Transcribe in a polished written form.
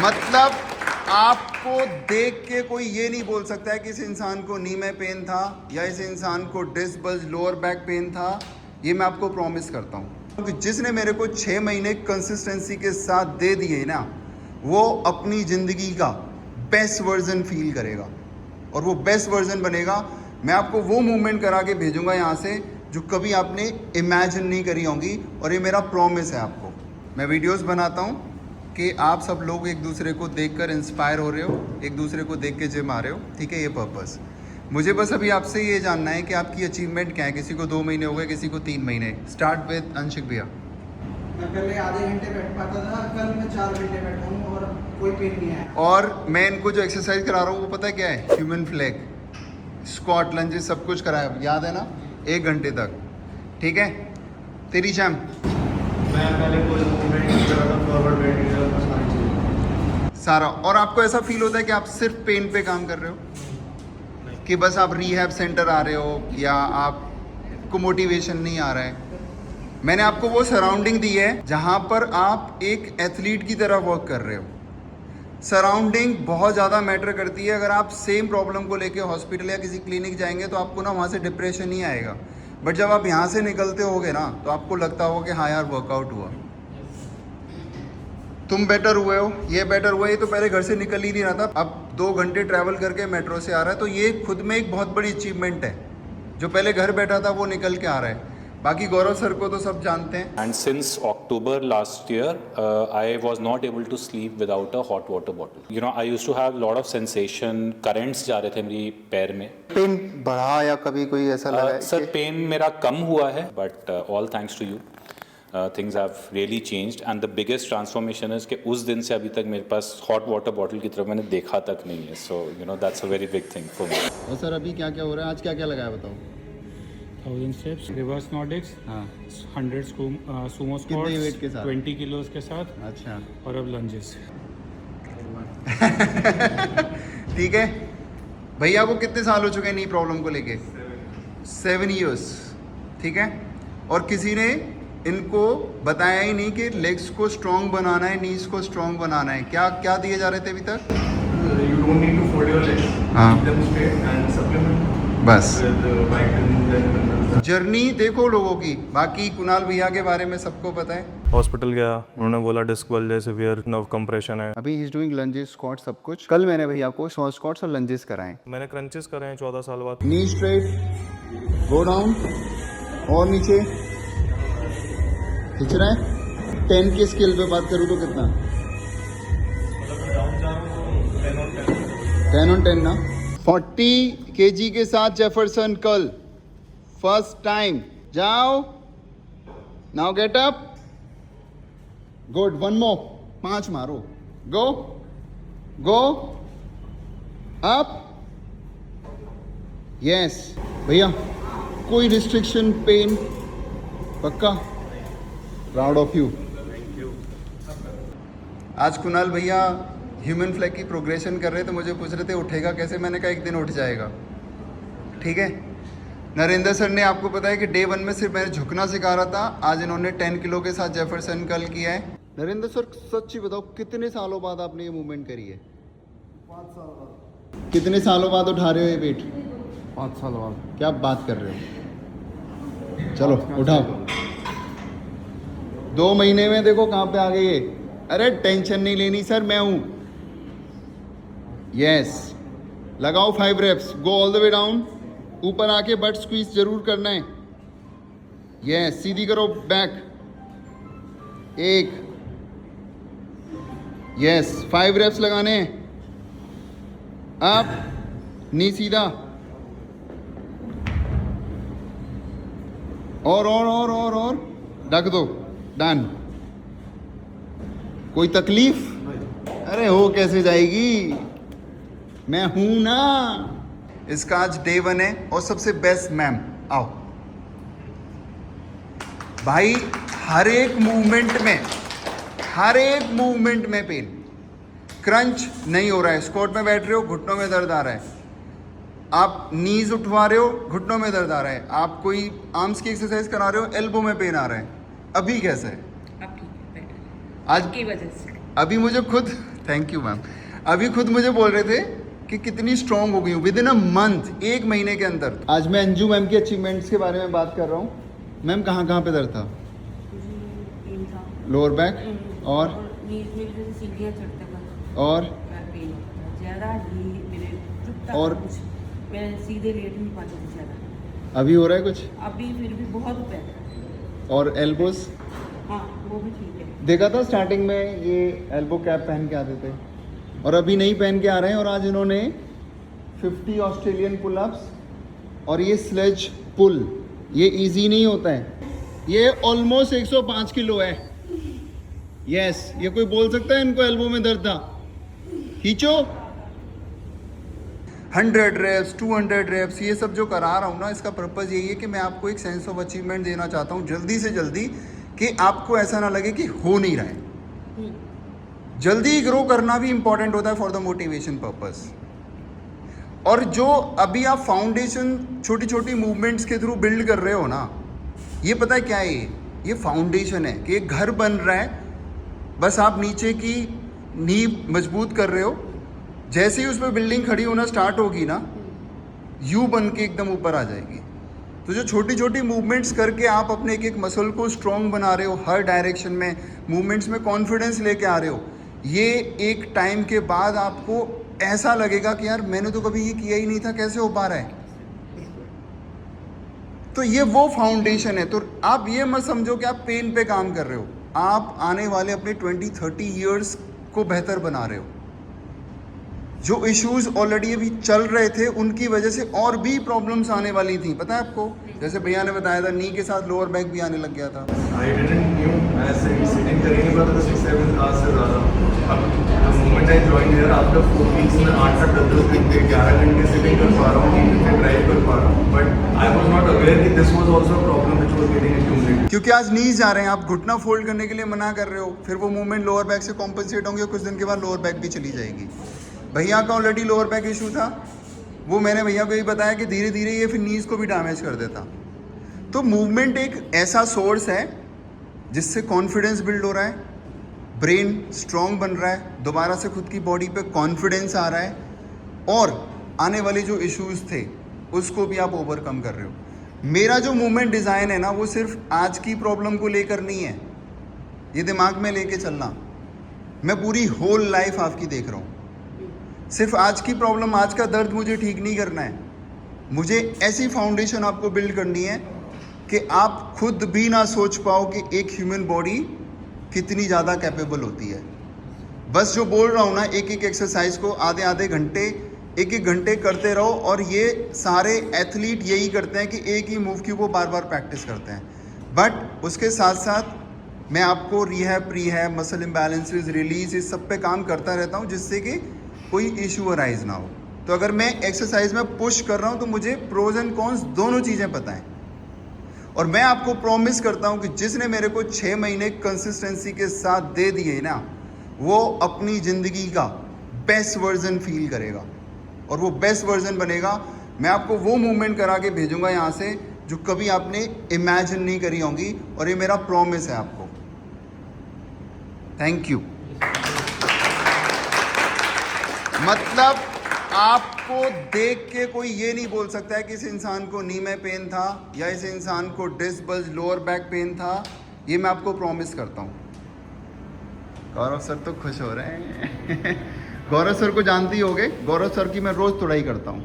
मतलब आपको देख के कोई ये नहीं बोल सकता है कि इस इंसान को नी में पेन था या इस इंसान को disc bulge lower back pain था। ये मैं आपको प्रॉमिस करता हूँ, क्योंकि जिसने मेरे को 6 महीने कंसिस्टेंसी के साथ दे दिए ना, वो अपनी ज़िंदगी का बेस्ट वर्जन फील करेगा और वो बेस्ट वर्जन बनेगा। मैं आपको वो मूवमेंट करा के भेजूंगा यहाँ से जो कभी आपने इमेजिन नहीं करी होंगी, और ये मेरा प्रॉमिस है आपको। मैं वीडियोस बनाता हूँ कि आप सब लोग एक दूसरे को देखकर इंस्पायर हो रहे हो, एक दूसरे को देख के जिम आ रहे हो, ठीक है, ये पर्पस। मुझे बस अभी आपसे ये जानना है कि आपकी अचीवमेंट क्या है। किसी को 2 महीने हो गए, किसी को 3 महीने। स्टार्ट विद अंशिक भैया। मैं पहले आधे घंटे बैठ पाता था, कल मैं 4 घंटे बैठा हूँ और कोई पेन नहीं आया। और मैं इनको जो एक्सरसाइज करा रहा हूँ वो पता है क्या है? ह्यूमन फ्लैग, स्क्वाट, लंजेस सब कुछ कराया, याद है ना? 1 घंटे तक, ठीक है। तेरी शैम? मैं पहले कोई मूवमेंट कर रहा था, फॉरवर्ड बेंडिंग सारा। और आपको ऐसा फील होता है कि आप सिर्फ पेन पे काम कर रहे हो, कि बस आप रिहैब सेंटर आ रहे हो, या आपको मोटिवेशन नहीं आ रहा है? मैंने आपको वो सराउंडिंग दी है जहाँ पर आप एक एथलीट की तरह वर्क कर रहे हो। सराउंडिंग बहुत ज़्यादा मैटर करती है। अगर आप सेम प्रॉब्लम को लेके हॉस्पिटल या किसी क्लिनिक जाएंगे तो आपको ना वहाँ से डिप्रेशन ही आएगा, बट जब आप यहाँ से निकलते होगे ना तो आपको लगता होगा कि हाँ यार वर्कआउट हुआ, तुम बेटर हुए हो, ये बेटर हुआ। ये तो पहले घर से निकल ही नहीं रहा था, अब 2 घंटे ट्रैवल करके मेट्रो से आ रहा है, तो ये खुद में एक बहुत बड़ी अचीवमेंट है। जो पहले घर बैठा था वो निकल के आ रहा है। बाकी गौरव सर को तो सब जानते हैं। And since October last year, I was not able to sleep without a hot water bottle. You know, I used to have a lot of sensation, currents जा रहे थे मेरी पैर में। पेन बढ़ा या कभी कोई ऐसा लगा है? सर पेन मेरा कम हुआ है, but all thanks to you. Things have really changed and the biggest transformation is कि उस दिन से अभी तक मेरे पास hot water bottle की तरफ मैंने देखा तक नहीं है. So you know that's a very big thing for me. और सर अभी क्या क्या हो रहा है? आज क्या क्या लगाया बताओ? 1000 steps, reverse Nordics, हाँ, 100 sumo कितने weight के squats, साथ? 20 kilos के साथ, अच्छा और अब lunges। ठीक है भैया को कितने साल हो चुके हैं नी प्रॉब्लम को लेके? 7 years, ठीक है। और किसी ने इनको बताया ही नहीं कि लेग्स को स्ट्रॉन्ग बनाना है, नीज को स्ट्रॉन्ग बनाना है। क्या क्या दिए जा रहे थे अभी तक? You don't need to fold your legs. हाँ। Keep them straight and supplement बस with vitamins and minerals. Journey देखो लोगों की। बाकी कुणाल भैया के बारे में सबको पता है। हॉस्पिटल गया, उन्होंने बोला डिस्क बल्ज है, सीवियर नर्व कंप्रेशन है। अभी he is doing lunges, squat, सब कुछ। कल मैंने भैया को स्क्वाट्स और लंजेस कराए। मैंने क्रंचेस करे हैं 14 साल बाद। नी स्ट्रेट, गो डाउन और नीचे खींच रहा है। 10 के स्केल पे बात करूँ तो कितना? 10 on 10 ना। 40 kg के साथ जेफरसन कल फर्स्ट टाइम। जाओ, now get up, good, 1 more, 5 मारो, गो गो अप, यस। भैया कोई रिस्ट्रिक्शन, पेन पक्का? Proud of you. आज कुणाल भैया ह्यूमन फ्लैग की प्रोग्रेशन कर रहे थे, मुझे पूछ रहे थे उठेगा कैसे? मैंने कहा एक दिन उठ जाएगा, ठीक है। नरेंद्र सर ने, आपको पता है कि डे 1 में सिर्फ मैंने झुकना सिखा रहा था, आज इन्होंने 10 किलो के साथ जेफरसन कर्ल किया है। नरेंद्र सर सच्ची बताओ, कितने सालों बाद आपने ये मूवमेंट करी है? 5 साल बाद। कितने सालों बाद उठा रहे हो ये वेट? 5 साल बाद। क्या बात कर रहे हो? चलो उठाओ। 2 महीने में देखो कहाँ पे आ गए ये। अरे टेंशन नहीं लेनी सर, मैं हूं। यस, लगाओ 5 reps, go all the way down. ऊपर आके बट स्क्वीज जरूर करना है। यस, सीधी करो बैक। 1, यस, 5 reps लगाने हैं। अप, नी सीधा, और ढक दो, डन। कोई तकलीफ? अरे हो कैसे जाएगी, मैं हूं ना। इसका आज डे 1 है और सबसे बेस्ट मैम, आओ भाई। हर एक मूवमेंट में पेन। क्रंच नहीं हो रहा है, स्क्वाट में बैठ रहे हो, घुटनों में दर्द आ रहा है। आप नीज उठवा रहे हो, घुटनों में दर्द आ रहा है। आप कोई आर्म्स की एक्सरसाइज करा रहे हो, एल्बो में पेन आ रहा है। अभी कैसा है? अब ठीक है, बेटर आज की वजह से। अभी मुझे खुद थैंक यू मैम। अभी खुद मुझे बोल रहे थे कि कितनी स्ट्रांग हो गई हूँ विद इन अ मंथ, 1 महीने के अंदर। आज मैं अंजू मैम की अचीवमेंट्स के बारे में बात कर रहा हूँ। मैम कहाँ कहाँ पे दर्द था? पेन था लोअर बैक और नीज में जैसे सीढ़ियाँ चढ़ते वक्त और पेन होता था ज़्यादा, ये मेरे चुपता और था कुछ, मैं सीधे लेट नहीं पाती थी ज़्यादा। अभी हो रहा है कुछ? अभी फिर भी बहुत पैर, और एल्बोस हाँ वो भी ठीक है। देखा था स्टार्टिंग में ये एल्बो कैप पहन के आते थे और अभी नहीं पहन के आ रहे हैं। और आज इन्होंने 50 ऑस्ट्रेलियन पुल-अप्स और ये स्लेज पुल, ये इजी नहीं होता है। ये ऑलमोस्ट 105 किलो है। यस, ये कोई बोल सकता है इनको एल्बो में दर्द था? खींचो। 100 रेप्स, 200 रेप्स, ये सब जो करा रहा हूँ ना, इसका पर्पज़ यही है कि मैं आपको एक सेंस ऑफ अचीवमेंट देना चाहता हूँ जल्दी से जल्दी, कि आपको ऐसा ना लगे कि हो नहीं रहा है। जल्दी ग्रो करना भी इंपॉर्टेंट होता है फॉर द मोटिवेशन पर्पस। और जो अभी आप फाउंडेशन छोटी छोटी मूवमेंट्स के थ्रू बिल्ड कर रहे हो ना, ये पता है क्या है? ये फाउंडेशन है कि एक घर बन रहा है, बस आप नीचे की नींव मजबूत कर रहे हो। जैसे ही उस पर बिल्डिंग खड़ी होना स्टार्ट होगी ना, यू बन के एकदम ऊपर आ जाएगी। तो जो छोटी छोटी मूवमेंट्स करके आप अपने एक एक मसल को स्ट्रॉन्ग बना रहे हो, हर डायरेक्शन में मूवमेंट्स में कॉन्फिडेंस लेके आ रहे हो, ये एक टाइम के बाद आपको ऐसा लगेगा कि यार मैंने तो कभी ये किया ही नहीं था, कैसे हो पा रहा है? तो ये वो फाउंडेशन है। तो आप ये मत समझो कि आप पेन पे काम कर रहे हो, आप आने वाले अपने 20-30 ईयर्स को बेहतर बना रहे हो। जो इश्यूज ऑलरेडी अभी चल रहे थे उनकी वजह से और भी प्रॉब्लम्स आने वाली थी, पता है आपको? जैसे भैया ने बताया था, नी के साथ लोअर बैक भी आने लग गया था। I didn't knew, मैं सिटिंग कर ही नहीं पाता था 6-7 आवर्स से ज़्यादा। अब the moment I joined here, after 4 weeks में 8-10 घंटे 11 घंटे सिटिंग कर पा रहा हूँ, 3 घंटे ड्राइव कर पा रहा हूँ। But I was not aware कि this was also problem which was getting accumulated. क्योंकि आज नीज जा रहे हैं, आप घुटना फोल्ड करने के लिए मना कर रहे हो, फिर वो मूवमेंट लोअर बैक से कॉम्पनसेट होंगे, कुछ दिन के बाद लोअर बैक भी चली जाएगी। भैया का ऑलरेडी लोअर बैक इशू था, वो मैंने भैया को ये बताया कि धीरे धीरे ये फिर नीज को भी डैमेज कर देता। तो मूवमेंट एक ऐसा सोर्स है जिससे कॉन्फिडेंस बिल्ड हो रहा है, ब्रेन स्ट्रॉन्ग बन रहा है, दोबारा से खुद की बॉडी पे कॉन्फिडेंस आ रहा है, और आने वाले जो इश्यूज थे उसको भी आप ओवरकम कर रहे हो। मेरा जो मूवमेंट डिज़ाइन है ना, वो सिर्फ आज की प्रॉब्लम को लेकर नहीं है, ये दिमाग में लेके चलना। मैं पूरी होल लाइफ आपकी देख रहा हूँ। सिर्फ आज की प्रॉब्लम, आज का दर्द मुझे ठीक नहीं करना है, मुझे ऐसी फाउंडेशन आपको बिल्ड करनी है कि आप खुद भी ना सोच पाओ कि एक ह्यूमन बॉडी कितनी ज़्यादा कैपेबल होती है। बस जो बोल रहा हूँ ना, एक एक एक्सरसाइज को आधे आधे घंटे, एक एक घंटे करते रहो। और ये सारे एथलीट यही करते हैं कि एक ही मूव की वो बार बार प्रैक्टिस करते हैं। बट उसके साथ साथ मैं आपको रिहैब, प्रीहैब, मसल इम्बैलेंसेस, रिलीज, इस सब पे काम करता रहता हूँ, जिससे कि कोई इशू अराइज ना हो। तो अगर मैं एक्सरसाइज में पुश कर रहा हूँ तो मुझे प्रोज एंड कॉन्स दोनों चीज़ें पता हैं। और मैं आपको प्रॉमिस करता हूँ कि जिसने मेरे को 6 महीने कंसिस्टेंसी के साथ दे दिए ना, वो अपनी ज़िंदगी का बेस्ट वर्जन फील करेगा और वो बेस्ट वर्जन बनेगा। मैं आपको वो मूवमेंट करा के भेजूंगा यहाँ से जो कभी आपने इमेजिन नहीं करी होंगी, और ये मेरा प्रॉमिस है आपको। Thank you. मतलब आपको देख के कोई ये नहीं बोल सकता है कि इस इंसान को नी में पेन था या इस इंसान को disc bulge lower back pain था। ये मैं आपको प्रॉमिस करता हूँ। गौरव सर तो खुश हो रहे हैं। गौरव सर को जानते ही होगे, गौरव सर की मैं रोज़ तुड़ाई करता हूँ।